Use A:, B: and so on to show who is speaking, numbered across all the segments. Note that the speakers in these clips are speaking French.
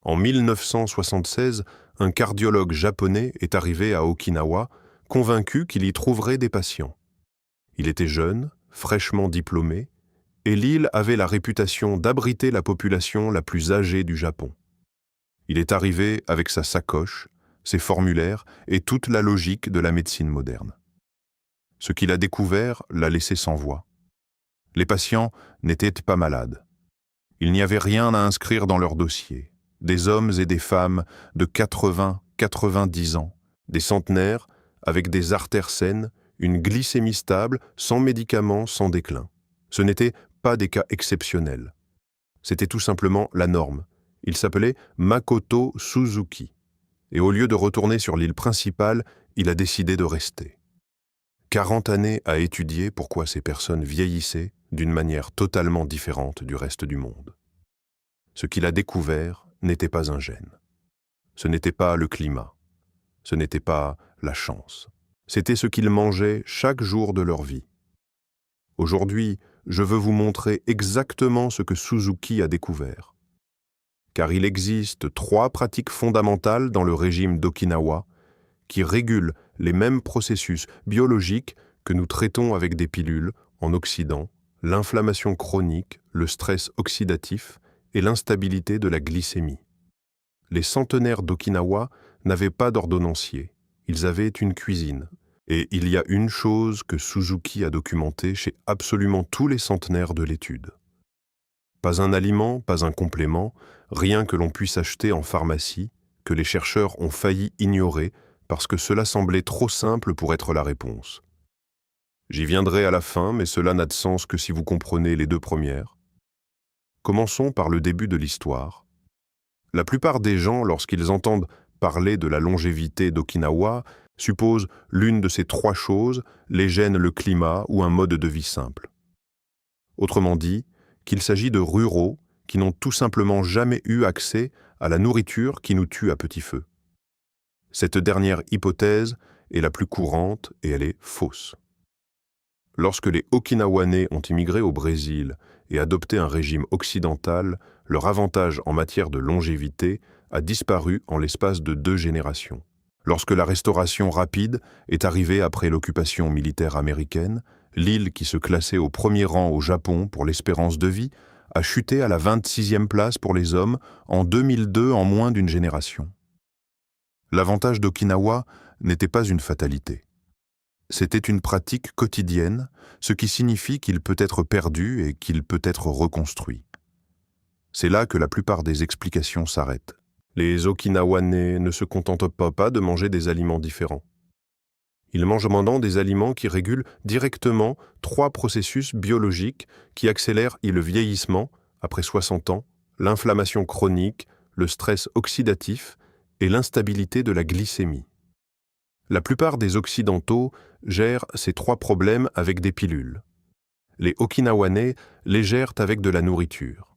A: En 1976, un cardiologue japonais est arrivé à Okinawa, convaincu qu'il y trouverait des patients. Il était jeune, fraîchement diplômé, et l'île avait la réputation d'abriter la population la plus âgée du Japon. Il est arrivé avec sa sacoche, ses formulaires et toute la logique de la médecine moderne. Ce qu'il a découvert l'a laissé sans voix. Les patients n'étaient pas malades. Il n'y avait rien à inscrire dans leur dossier. Des hommes et des femmes de 80, 90 ans, des centenaires avec des artères saines, une glycémie stable, sans médicaments, sans déclin. Ce n'étaient pas des cas exceptionnels. C'était tout simplement la norme. Il s'appelait Makoto Suzuki. Et au lieu de retourner sur l'île principale, il a décidé de rester. 40 années à étudier pourquoi ces personnes vieillissaient d'une manière totalement différente du reste du monde. Ce qu'il a découvert n'était pas un gène. Ce n'était pas le climat. Ce n'était pas la chance. C'était ce qu'ils mangeaient chaque jour de leur vie. Aujourd'hui, je veux vous montrer exactement ce que Suzuki a découvert. Car il existe 3 pratiques fondamentales dans le régime d'Okinawa qui régulent les mêmes processus biologiques que nous traitons avec des pilules en Occident, l'inflammation chronique, le stress oxydatif et l'instabilité de la glycémie. Les centenaires d'Okinawa n'avaient pas d'ordonnancier, ils avaient une cuisine. Et il y a une chose que Suzuki a documentée chez absolument tous les centenaires de l'étude. Pas un aliment, pas un complément, rien que l'on puisse acheter en pharmacie, que les chercheurs ont failli ignorer parce que cela semblait trop simple pour être la réponse. J'y viendrai à la fin, mais cela n'a de sens que si vous comprenez les 2 premières. Commençons par le début de l'histoire. La plupart des gens, lorsqu'ils entendent parler de la longévité d'Okinawa, supposent l'une de ces 3 choses, les gènes, le climat ou un mode de vie simple. Autrement dit, qu'il s'agit de ruraux qui n'ont tout simplement jamais eu accès à la nourriture qui nous tue à petit feu. Cette dernière hypothèse est la plus courante et elle est fausse. Lorsque les Okinawanais ont immigré au Brésil et adopté un régime occidental, leur avantage en matière de longévité a disparu en l'espace de 2 générations. Lorsque la restauration rapide est arrivée après l'occupation militaire américaine, l'île qui se classait au premier rang au Japon pour l'espérance de vie a chuté à la 26e place pour les hommes en 2002 en moins d'une génération. L'avantage d'Okinawa n'était pas une fatalité. C'était une pratique quotidienne, ce qui signifie qu'il peut être perdu et qu'il peut être reconstruit. C'est là que la plupart des explications s'arrêtent. Les Okinawanais ne se contentent pas de manger des aliments différents. Ils mangent maintenant des aliments qui régulent directement 3 processus biologiques qui accélèrent le vieillissement après 60 ans, l'inflammation chronique, le stress oxydatif et l'instabilité de la glycémie. La plupart des Occidentaux gèrent ces 3 problèmes avec des pilules. Les Okinawanais les gèrent avec de la nourriture.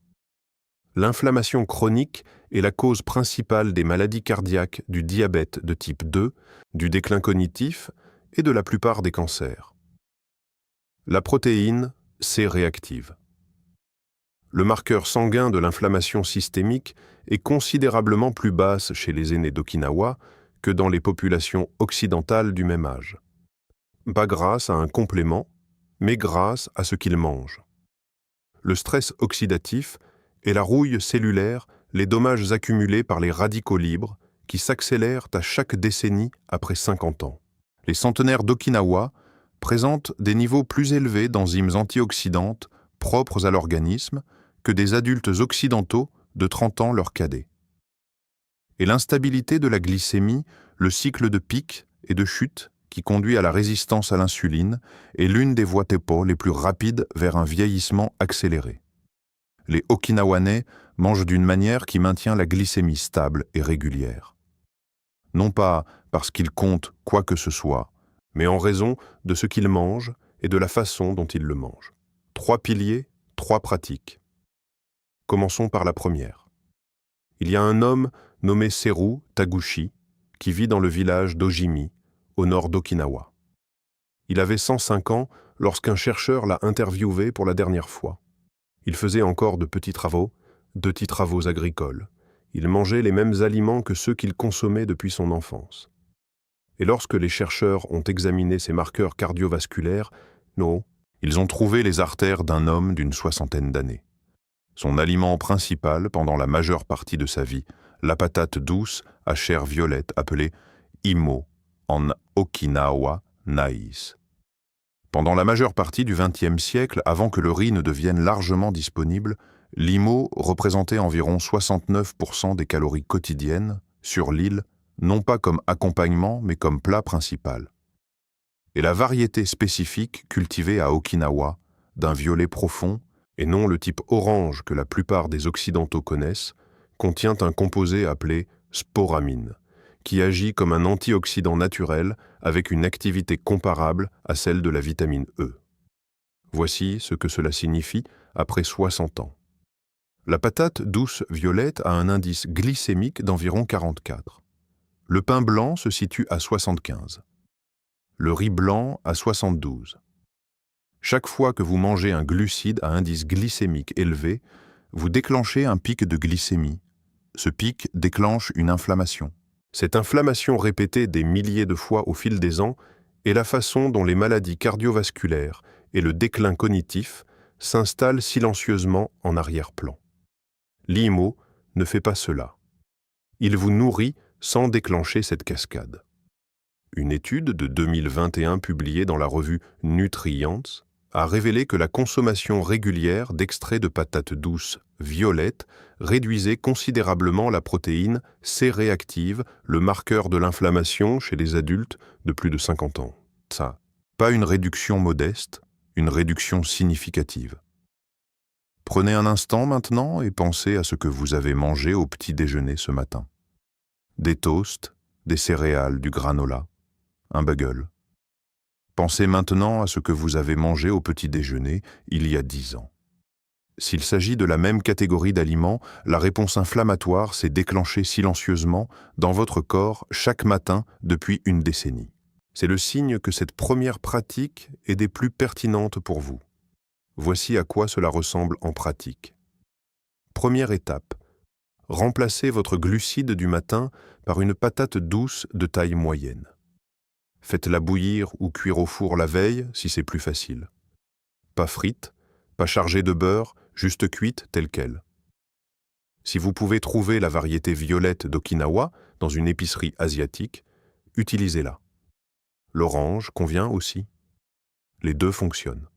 A: L'inflammation chronique est la cause principale des maladies cardiaques, du diabète de type 2, du déclin cognitif et de la plupart des cancers. La protéine C-réactive. Le marqueur sanguin de l'inflammation systémique est considérablement plus basse chez les aînés d'Okinawa que dans les populations occidentales du même âge. Pas grâce à un complément, mais grâce à ce qu'ils mangent. Le stress oxydatif et la rouille cellulaire, les dommages accumulés par les radicaux libres qui s'accélèrent à chaque décennie après 50 ans. Les centenaires d'Okinawa présentent des niveaux plus élevés d'enzymes antioxydantes propres à l'organisme que des adultes occidentaux de 30 ans leur cadet. Et l'instabilité de la glycémie, le cycle de pic et de chute qui conduit à la résistance à l'insuline, est l'une des voies TEPO les plus rapides vers un vieillissement accéléré. Les Okinawanais mangent d'une manière qui maintient la glycémie stable et régulière. Non pas parce qu'ils comptent quoi que ce soit, mais en raison de ce qu'ils mangent et de la façon dont ils le mangent. 3 piliers, 3 pratiques. Commençons par la première. Il y a un homme nommé Seru Taguchi qui vit dans le village d'Ojimi, au nord d'Okinawa. Il avait 105 ans lorsqu'un chercheur l'a interviewé pour la dernière fois. Il faisait encore de petits travaux agricoles. Il mangeait les mêmes aliments que ceux qu'il consommait depuis son enfance. Et lorsque les chercheurs ont examiné ses marqueurs cardiovasculaires, non, ils ont trouvé les artères d'un homme d'une 60aine d'années. Son aliment principal pendant la majeure partie de sa vie, la patate douce à chair violette appelée Imo en Okinawa Naïs. Pendant la majeure partie du XXe siècle, avant que le riz ne devienne largement disponible, l'Imo représentait environ 69% des calories quotidiennes sur l'île, non pas comme accompagnement mais comme plat principal. Et la variété spécifique cultivée à Okinawa, d'un violet profond, et non le type orange que la plupart des Occidentaux connaissent, contient un composé appelé sporamine, qui agit comme un antioxydant naturel avec une activité comparable à celle de la vitamine E. Voici ce que cela signifie après 60 ans. La patate douce violette a un indice glycémique d'environ 44. Le pain blanc se situe à 75. Le riz blanc à 72. Chaque fois que vous mangez un glucide à indice glycémique élevé, vous déclenchez un pic de glycémie. Ce pic déclenche une inflammation. Cette inflammation répétée des milliers de fois au fil des ans est la façon dont les maladies cardiovasculaires et le déclin cognitif s'installent silencieusement en arrière-plan. L'IMO ne fait pas cela. Il vous nourrit sans déclencher cette cascade. Une étude de 2021 publiée dans la revue Nutrients a révélé que la consommation régulière d'extraits de patates douces violettes réduisait considérablement la protéine C-réactive, le marqueur de l'inflammation chez les adultes de plus de 50 ans. Ça, pas une réduction modeste, une réduction significative. Prenez un instant maintenant et pensez à ce que vous avez mangé au petit déjeuner ce matin. Des toasts, des céréales, du granola, un bagel. Pensez maintenant à ce que vous avez mangé au petit déjeuner il y a 10 ans. S'il s'agit de la même catégorie d'aliments, la réponse inflammatoire s'est déclenchée silencieusement dans votre corps chaque matin depuis une décennie. C'est le signe que cette première pratique est des plus pertinentes pour vous. Voici à quoi cela ressemble en pratique. Première étape. Remplacez votre glucide du matin par une patate douce de taille moyenne. Faites-la bouillir ou cuire au four la veille si c'est plus facile. Pas frite, pas chargée de beurre, juste cuite telle qu'elle. Si vous pouvez trouver la variété violette d'Okinawa dans une épicerie asiatique, utilisez-la. L'orange convient aussi. Les deux fonctionnent.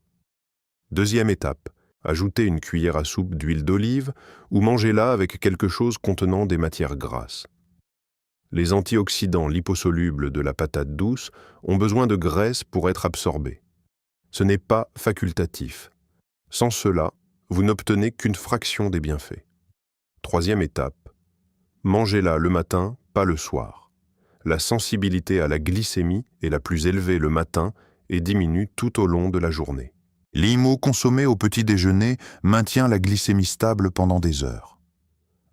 A: Deuxième étape, ajoutez une cuillère à soupe d'huile d'olive ou mangez-la avec quelque chose contenant des matières grasses. Les antioxydants liposolubles de la patate douce ont besoin de graisse pour être absorbés. Ce n'est pas facultatif. Sans cela, vous n'obtenez qu'une fraction des bienfaits. Troisième étape, mangez-la le matin, pas le soir. La sensibilité à la glycémie est la plus élevée le matin et diminue tout au long de la journée. L'IMO consommé au petit déjeuner maintient la glycémie stable pendant des heures.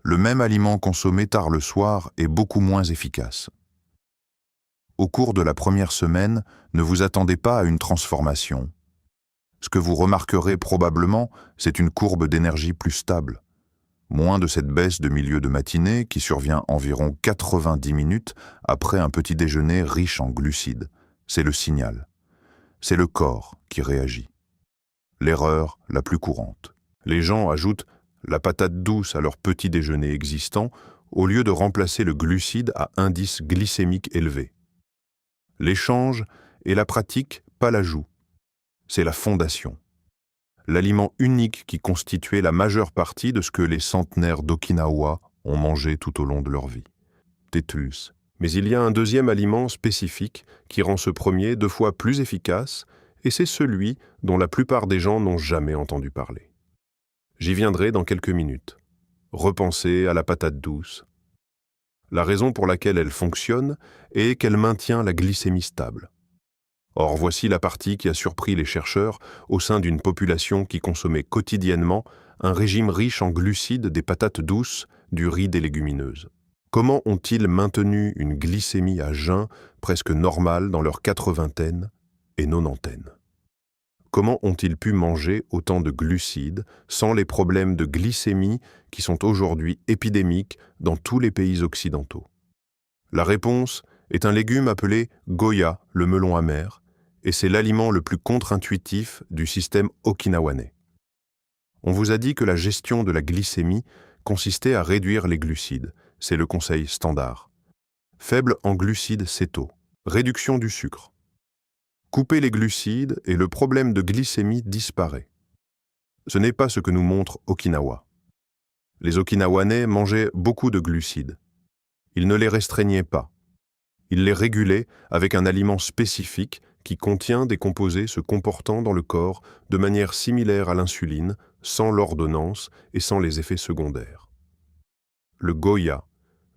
A: Le même aliment consommé tard le soir est beaucoup moins efficace. Au cours de la première semaine, ne vous attendez pas à une transformation. Ce que vous remarquerez probablement, c'est une courbe d'énergie plus stable. Moins de cette baisse de milieu de matinée qui survient environ 90 minutes après un petit déjeuner riche en glucides. C'est le signal. C'est le corps qui réagit. L'erreur la plus courante. Les gens ajoutent la patate douce à leur petit déjeuner existant au lieu de remplacer le glucide à indice glycémique élevé. L'échange est la pratique, pas l'ajout. C'est la fondation. L'aliment unique qui constituait la majeure partie de ce que les centenaires d'Okinawa ont mangé tout au long de leur vie. Tétus. Mais il y a un deuxième aliment spécifique qui rend ce premier 2 fois plus efficace, et c'est celui dont la plupart des gens n'ont jamais entendu parler. J'y viendrai dans quelques minutes. Repensez à la patate douce. La raison pour laquelle elle fonctionne est qu'elle maintient la glycémie stable. Or, voici la partie qui a surpris les chercheurs au sein d'une population qui consommait quotidiennement un régime riche en glucides des patates douces, du riz des légumineuses. Comment ont-ils maintenu une glycémie à jeun presque normale dans leur 80aine et 90aine? comment ont-ils pu manger autant de glucides sans les problèmes de glycémie qui sont aujourd'hui épidémiques dans tous les pays occidentaux? La réponse est un légume appelé goya, le melon amer, et c'est l'aliment le plus contre-intuitif du système okinawanais. On vous a dit que la gestion de la glycémie consistait à réduire les glucides, c'est le conseil standard. Faible en glucides cétaux, réduction du sucre. Coupez les glucides et le problème de glycémie disparaît. Ce n'est pas ce que nous montre Okinawa. Les Okinawanais mangeaient beaucoup de glucides. Ils ne les restreignaient pas. Ils les régulaient avec un aliment spécifique qui contient des composés se comportant dans le corps de manière similaire à l'insuline, sans l'ordonnance et sans les effets secondaires. Le goya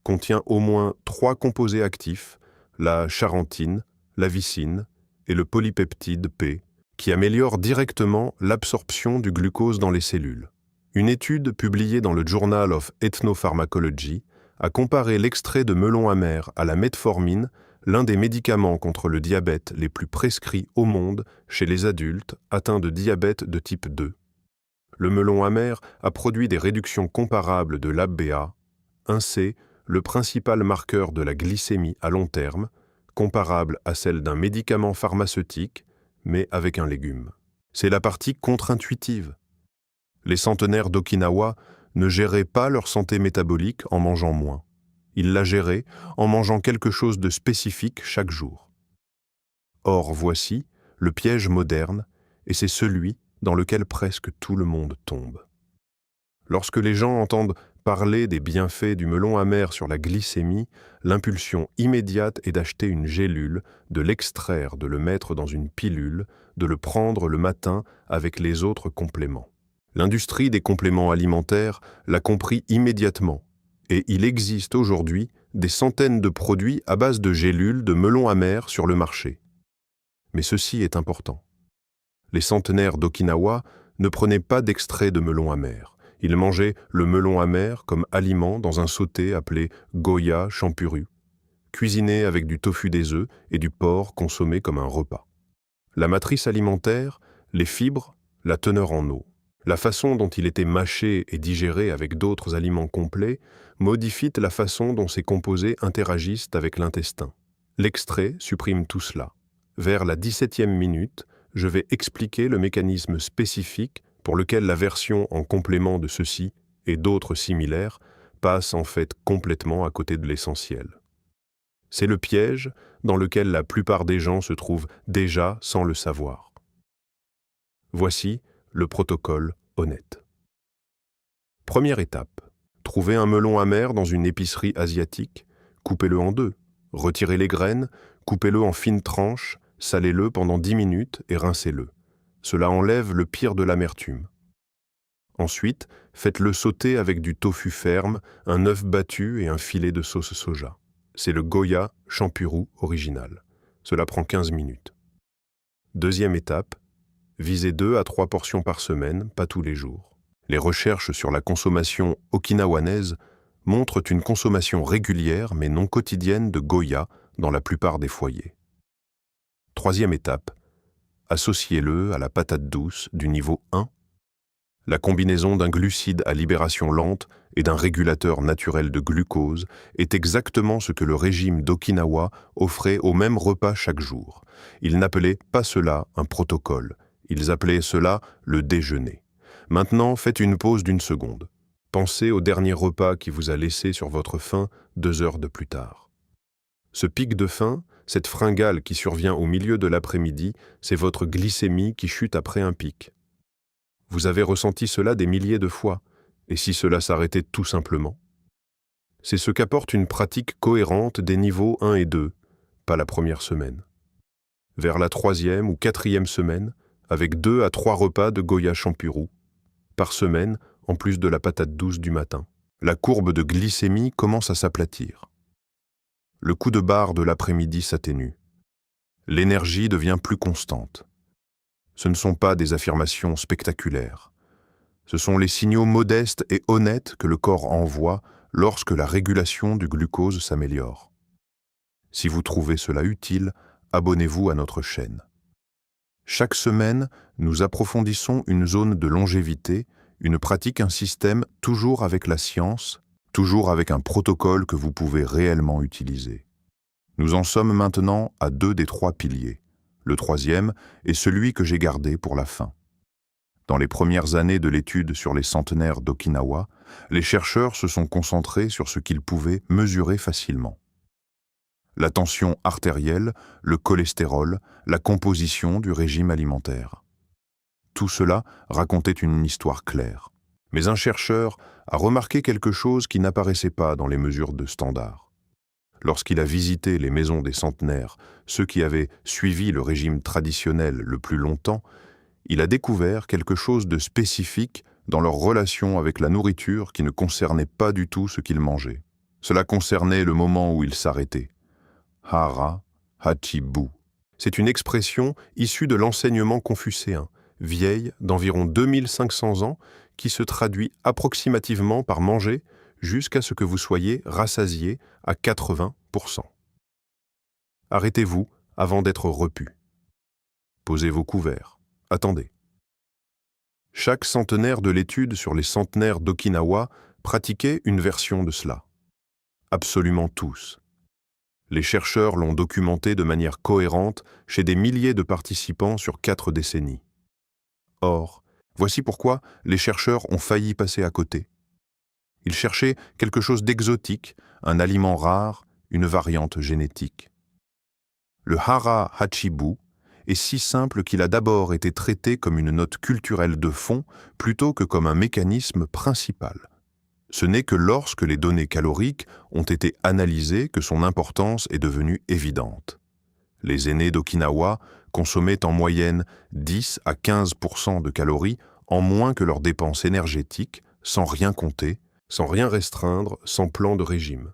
A: contient au moins 3 composés actifs, la charentine, la vicine et le polypeptide P, qui améliorent directement l'absorption du glucose dans les cellules. Une étude publiée dans le Journal of Ethnopharmacology a comparé l'extrait de melon amer à la metformine, l'un des médicaments contre le diabète les plus prescrits au monde chez les adultes atteints de diabète de type 2. Le melon amer a produit des réductions comparables de l'ABA, 1C, le principal marqueur de la glycémie à long terme, comparable à celle d'un médicament pharmaceutique, mais avec un légume. C'est la partie contre-intuitive. Les centenaires d'Okinawa ne géraient pas leur santé métabolique en mangeant moins. Ils la géraient en mangeant quelque chose de spécifique chaque jour. Or, voici le piège moderne, et c'est celui dans lequel presque tout le monde tombe. Lorsque les gens entendent parler des bienfaits du melon amer sur la glycémie, l'impulsion immédiate est d'acheter une gélule, de l'extraire, de le mettre dans une pilule, de le prendre le matin avec les autres compléments. L'industrie des compléments alimentaires l'a compris immédiatement, et il existe aujourd'hui des centaines de produits à base de gélules de melon amer sur le marché. Mais ceci est important. Les centenaires d'Okinawa ne prenaient pas d'extrait de melon amer. Ils mangeaient le melon amer comme aliment dans un sauté appelé goya champuru, cuisiné avec du tofu des œufs et du porc consommé comme un repas. La matrice alimentaire, les fibres, la teneur en eau, la façon dont il était mâché et digéré avec d'autres aliments complets modifient la façon dont ces composés interagissent avec l'intestin. L'extrait supprime tout cela. Vers la 17e minute, je vais expliquer le mécanisme spécifique pour lequel la version en complément de ceci et d'autres similaires passe en fait complètement à côté de l'essentiel. C'est le piège dans lequel la plupart des gens se trouvent déjà sans le savoir. Voici le protocole honnête. Première étape. Trouvez un melon amer dans une épicerie asiatique, coupez-le en 2, retirez les graines, coupez-le en fines tranches, salez-le pendant 10 minutes et rincez-le. Cela enlève le pire de l'amertume. Ensuite, faites-le sauter avec du tofu ferme, un œuf battu et un filet de sauce soja. C'est le goya champuru original. Cela prend 15 minutes. Deuxième étape, visez 2 à 3 portions par semaine, pas tous les jours. Les recherches sur la consommation okinawanaise montrent une consommation régulière mais non quotidienne de goya dans la plupart des foyers. Troisième étape, associez-le à la patate douce du niveau 1. La combinaison d'un glucide à libération lente et d'un régulateur naturel de glucose est exactement ce que le régime d'Okinawa offrait au même repas chaque jour. Ils n'appelaient pas cela un protocole, ils appelaient cela le déjeuner. Maintenant, faites une pause d'1 seconde. Pensez au dernier repas qui vous a laissé sur votre faim 2 heures de plus tard. Ce pic de faim, cette fringale qui survient au milieu de l'après-midi, c'est votre glycémie qui chute après un pic. Vous avez ressenti cela des milliers de fois, et si cela s'arrêtait tout simplement? C'est ce qu'apporte une pratique cohérente des niveaux 1 et 2, pas la première semaine. Vers la 3e ou 4e semaine, avec 2 à 3 repas de goya champuru, par semaine, en plus de la patate douce du matin, la courbe de glycémie commence à s'aplatir. Le coup de barre de l'après-midi s'atténue. L'énergie devient plus constante. Ce ne sont pas des affirmations spectaculaires. Ce sont les signaux modestes et honnêtes que le corps envoie lorsque la régulation du glucose s'améliore. Si vous trouvez cela utile, abonnez-vous à notre chaîne. Chaque semaine, nous approfondissons une zone de longévité, une pratique, un système, toujours avec la science, toujours avec un protocole que vous pouvez réellement utiliser. Nous en sommes maintenant à 2 des 3 piliers. Le troisième est celui que j'ai gardé pour la fin. Dans les premières années de l'étude sur les centenaires d'Okinawa, les chercheurs se sont concentrés sur ce qu'ils pouvaient mesurer facilement. La tension artérielle, le cholestérol, la composition du régime alimentaire. Tout cela racontait une histoire claire. Mais un chercheur a remarqué quelque chose qui n'apparaissait pas dans les mesures de standard. Lorsqu'il a visité les maisons des centenaires, ceux qui avaient suivi le régime traditionnel le plus longtemps, il a découvert quelque chose de spécifique dans leur relation avec la nourriture qui ne concernait pas du tout ce qu'ils mangeaient. Cela concernait le moment où ils s'arrêtaient. Hara Hachibu. C'est une expression issue de l'enseignement confucéen, vieille d'environ 2500 ans, qui se traduit approximativement par manger jusqu'à ce que vous soyez rassasié à 80%. Arrêtez-vous avant d'être repu. Posez vos couverts. Attendez. Chaque centenaire de l'étude sur les centenaires d'Okinawa pratiquait une version de cela. Absolument tous. Les chercheurs l'ont documenté de manière cohérente chez des milliers de participants sur 4 décennies. Or, voici pourquoi les chercheurs ont failli passer à côté. Ils cherchaient quelque chose d'exotique, un aliment rare, une variante génétique. Le hara hachibu est si simple qu'il a d'abord été traité comme une note culturelle de fond plutôt que comme un mécanisme principal. Ce n'est que lorsque les données caloriques ont été analysées que son importance est devenue évidente. Les aînés d'Okinawa consommaient en moyenne 10 à 15% de calories en moins que leurs dépenses énergétiques, sans rien compter, sans rien restreindre, sans plan de régime.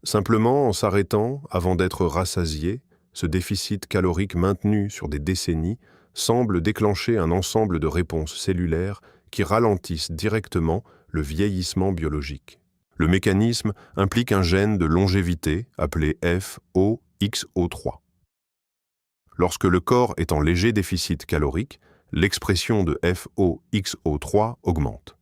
A: Simplement en s'arrêtant avant d'être rassasiés, ce déficit calorique maintenu sur des décennies semble déclencher un ensemble de réponses cellulaires qui ralentissent directement le vieillissement biologique. Le mécanisme implique un gène de longévité appelé FOXO3. Lorsque le corps est en léger déficit calorique, l'expression de FOXO3 augmente.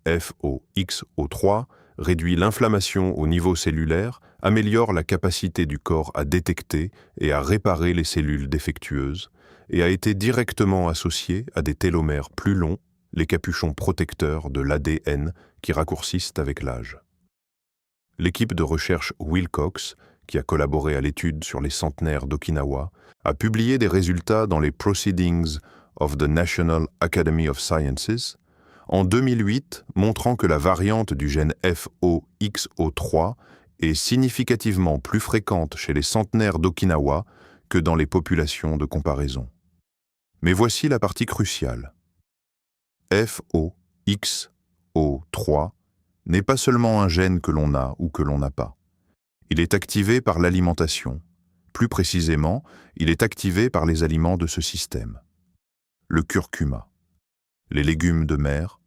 A: FOXO3 réduit l'inflammation au niveau cellulaire, améliore la capacité du corps à détecter et à réparer les cellules défectueuses et a été directement associé à des télomères plus longs, les capuchons protecteurs de l'ADN qui raccourcissent avec l'âge. L'équipe de recherche Wilcox, qui a collaboré à l'étude sur les centenaires d'Okinawa, a publié des résultats dans les Proceedings of the National Academy of Sciences en 2008, montrant que la variante du gène FOXO3 est significativement plus fréquente chez les centenaires d'Okinawa que dans les populations de comparaison. Mais voici la partie cruciale. FOXO3 n'est pas seulement un gène que l'on a ou que l'on n'a pas. Il est activé par l'alimentation. Plus précisément, il est activé par les aliments de ce système. Le curcuma, les légumes de mer,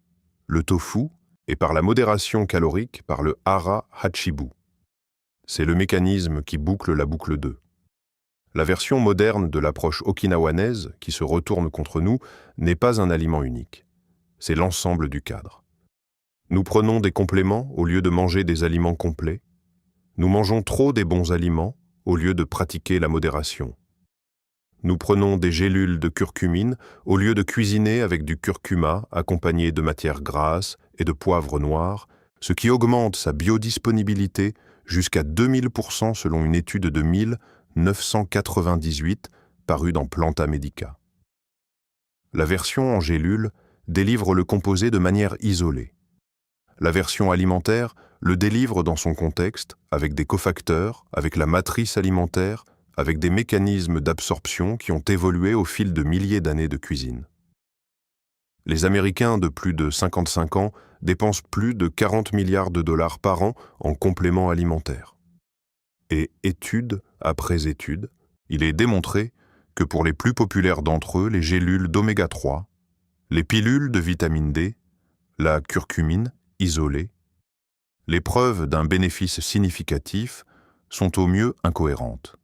A: le tofu et par la modération calorique par le hara hachibu. C'est le mécanisme qui boucle la boucle 2. La version moderne de l'approche okinawanaise, qui se retourne contre nous, n'est pas un aliment unique. C'est l'ensemble du cadre. Nous prenons des compléments au lieu de manger des aliments complets. Nous mangeons trop des bons aliments au lieu de pratiquer la modération. Nous prenons des gélules de curcumine au lieu de cuisiner avec du curcuma accompagné de matières grasses et de poivre noir, ce qui augmente sa biodisponibilité jusqu'à 2000% selon une étude de 1998 parue dans Planta Medica. La version en gélule délivre le composé de manière isolée. La version alimentaire le délivre dans son contexte, avec des cofacteurs, avec la matrice alimentaire, avec des mécanismes d'absorption qui ont évolué au fil de milliers d'années de cuisine. Les Américains de plus de 55 ans dépensent plus de 40 milliards de dollars par an en compléments alimentaires. Et étude après étude, il est démontré que pour les plus populaires d'entre eux, les gélules d'oméga 3, les pilules de vitamine D, la curcumine isolée, les preuves d'un bénéfice significatif sont au mieux incohérentes.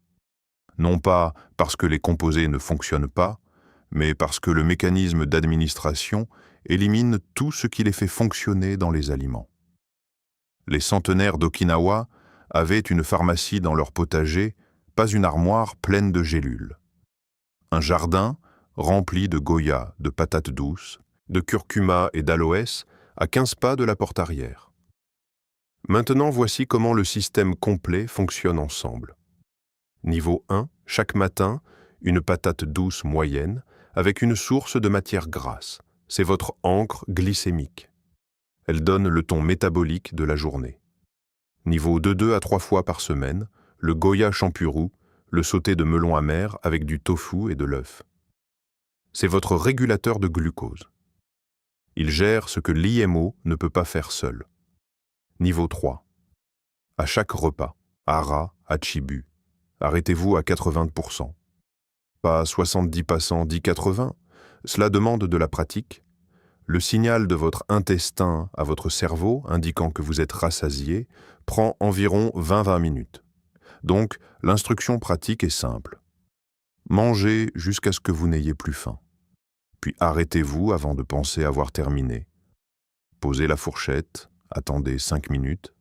A: non pas parce que les composés ne fonctionnent pas, mais parce que le mécanisme d'administration élimine tout ce qui les fait fonctionner dans les aliments. Les centenaires d'Okinawa avaient une pharmacie dans leur potager, pas une armoire pleine de gélules. Un jardin rempli de goya, de patates douces, de curcuma et d'aloès à 15 pas de la porte arrière. Maintenant, voici comment le système complet fonctionne ensemble. Niveau 1, chaque matin, une patate douce moyenne avec une source de matière grasse. C'est votre encre glycémique. Elle donne le ton métabolique de la journée. Niveau de 2 à 3 fois par semaine, le goya champurou, le sauté de melon amer avec du tofu et de l'œuf. C'est votre régulateur de glucose. Il gère ce que l'IMO ne peut pas faire seul. Niveau 3. À chaque repas, hara, hachibu, arrêtez-vous à 80%. Pas 70 passants, dit 80, cela demande de la pratique. Le signal de votre intestin à votre cerveau, indiquant que vous êtes rassasié, prend environ 20 minutes. Donc, l'instruction pratique est simple. Mangez jusqu'à ce que vous n'ayez plus faim. Puis arrêtez-vous avant de penser avoir terminé. Posez la fourchette, attendez 5 minutes.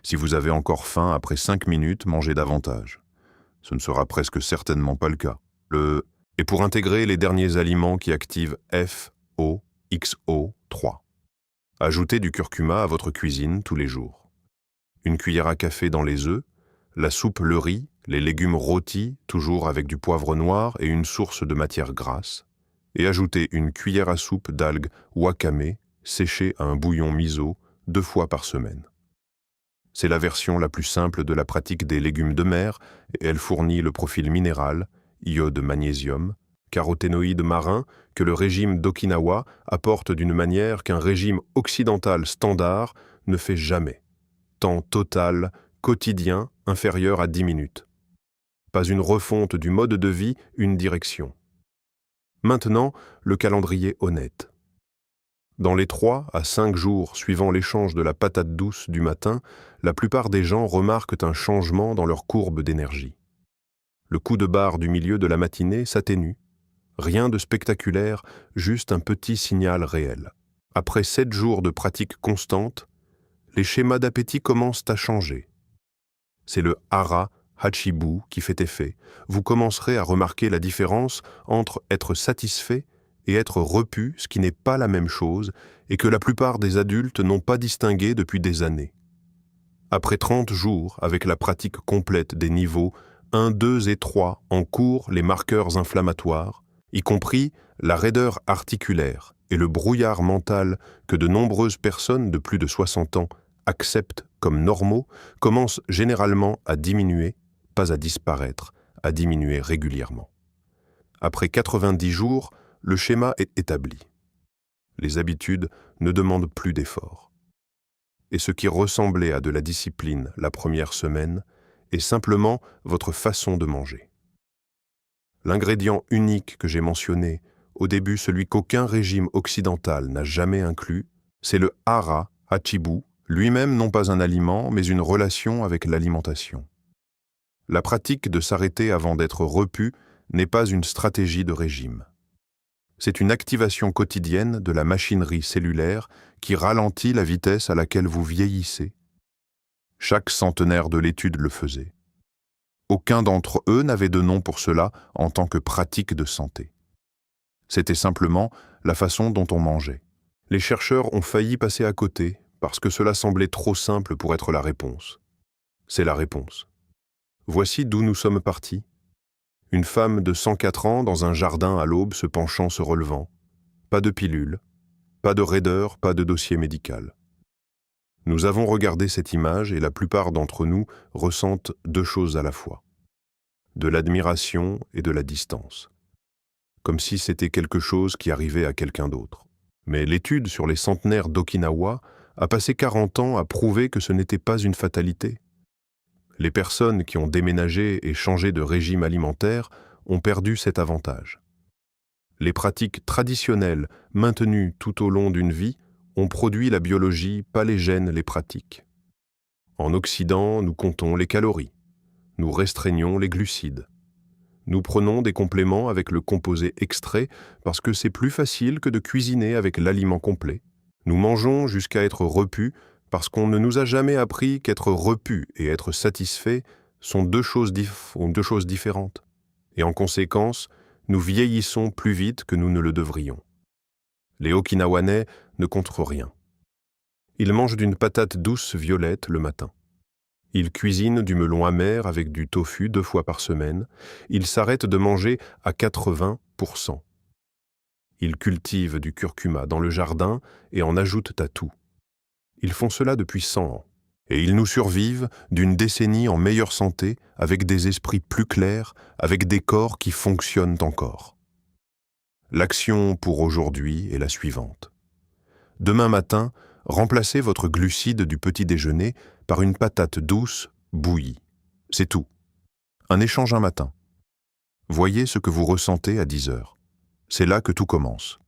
A: Si vous avez encore faim après 5 minutes, mangez davantage. Ce ne sera presque certainement pas le cas. Et pour intégrer les derniers aliments qui activent FOXO3. Ajoutez du curcuma à votre cuisine tous les jours. Une cuillère à café dans les œufs, la soupe, le riz, les légumes rôtis, toujours avec du poivre noir et une source de matière grasse. Et ajoutez une cuillère à soupe d'algues wakame séchées à un bouillon miso 2 fois par semaine. C'est la version la plus simple de la pratique des légumes de mer et elle fournit le profil minéral, iode magnésium, caroténoïdes marins que le régime d'Okinawa apporte d'une manière qu'un régime occidental standard ne fait jamais. Temps total, quotidien, inférieur à 10 minutes. Pas une refonte du mode de vie, une direction. Maintenant, le calendrier honnête. Dans les 3 à 5 jours suivant l'échange de la patate douce du matin, la plupart des gens remarquent un changement dans leur courbe d'énergie. Le coup de barre du milieu de la matinée s'atténue. Rien de spectaculaire, juste un petit signal réel. Après 7 jours de pratique constante, les schémas d'appétit commencent à changer. C'est le hara hachibu qui fait effet. Vous commencerez à remarquer la différence entre être satisfait et être repu, ce qui n'est pas la même chose et que la plupart des adultes n'ont pas distingué depuis des années. Après 30 jours, avec la pratique complète des niveaux 1, 2 et 3 en cours les marqueurs inflammatoires, y compris la raideur articulaire et le brouillard mental que de nombreuses personnes de plus de 60 ans acceptent comme normaux, commencent généralement à diminuer, pas à disparaître, à diminuer régulièrement. Après 90 jours, le schéma est établi. Les habitudes ne demandent plus d'efforts. Et ce qui ressemblait à de la discipline la première semaine est simplement votre façon de manger. L'ingrédient unique que j'ai mentionné, au début celui qu'aucun régime occidental n'a jamais inclus, c'est le hara hachibu, lui-même non pas un aliment, mais une relation avec l'alimentation. La pratique de s'arrêter avant d'être repu n'est pas une stratégie de régime. C'est une activation quotidienne de la machinerie cellulaire qui ralentit la vitesse à laquelle vous vieillissez. Chaque centenaire de l'étude le faisait. Aucun d'entre eux n'avait de nom pour cela en tant que pratique de santé. C'était simplement la façon dont on mangeait. Les chercheurs ont failli passer à côté parce que cela semblait trop simple pour être la réponse. C'est la réponse. Voici d'où nous sommes partis. Une femme de 104 ans dans un jardin à l'aube se penchant, se relevant. Pas de pilule, pas de raideur, pas de dossier médical. Nous avons regardé cette image et la plupart d'entre nous ressentent 2 choses à la fois. De l'admiration et de la distance. Comme si c'était quelque chose qui arrivait à quelqu'un d'autre. Mais l'étude sur les centenaires d'Okinawa a passé 40 ans à prouver que ce n'était pas une fatalité. Les personnes qui ont déménagé et changé de régime alimentaire ont perdu cet avantage. Les pratiques traditionnelles maintenues tout au long d'une vie ont produit la biologie, pas les gènes les pratiques. En Occident, nous comptons les calories. Nous restreignons les glucides. Nous prenons des compléments avec le composé extrait parce que c'est plus facile que de cuisiner avec l'aliment complet. Nous mangeons jusqu'à être repus parce qu'on ne nous a jamais appris qu'être repu et être satisfait sont deux choses différentes. Et en conséquence, nous vieillissons plus vite que nous ne le devrions. Les Okinawanais ne comptent rien. Ils mangent d'une patate douce violette le matin. Ils cuisinent du melon amer avec du tofu 2 fois par semaine. Ils s'arrêtent de manger à 80%. Ils cultivent du curcuma dans le jardin et en ajoutent à tout. Ils font cela depuis 100 ans. Et ils nous survivent d'une décennie en meilleure santé, avec des esprits plus clairs, avec des corps qui fonctionnent encore. L'action pour aujourd'hui est la suivante. Demain matin, remplacez votre glucide du petit déjeuner par une patate douce bouillie. C'est tout. Un échange un matin. Voyez ce que vous ressentez à 10 heures. C'est là que tout commence.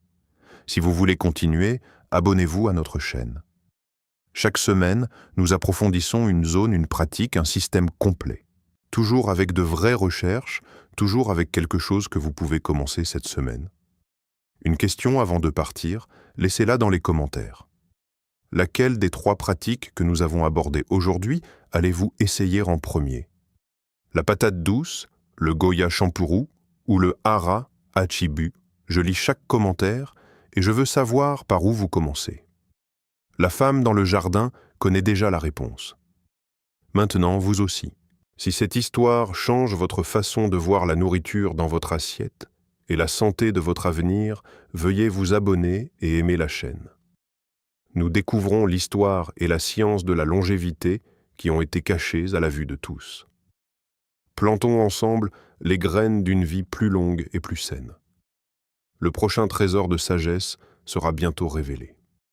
A: Si vous voulez continuer, abonnez-vous à notre chaîne. Chaque semaine, nous approfondissons une zone, une pratique, un système complet. Toujours avec de vraies recherches, toujours avec quelque chose que vous pouvez commencer cette semaine. Une question avant de partir, laissez-la dans les commentaires. Laquelle des 3 pratiques que nous avons abordées aujourd'hui allez-vous essayer en premier? La patate douce, le Goya champuru ou le Hara Hachibu? Je lis chaque commentaire et je veux savoir par où vous commencez. La femme dans le jardin connaît déjà la réponse. Maintenant, vous aussi. Si cette histoire change votre façon de voir la nourriture dans votre assiette et la santé de votre avenir, veuillez vous abonner et aimer la chaîne. Nous découvrons l'histoire et la science de la longévité qui ont été cachées à la vue de tous. Plantons ensemble les graines d'une vie plus longue et plus saine. Le prochain trésor de sagesse sera bientôt révélé.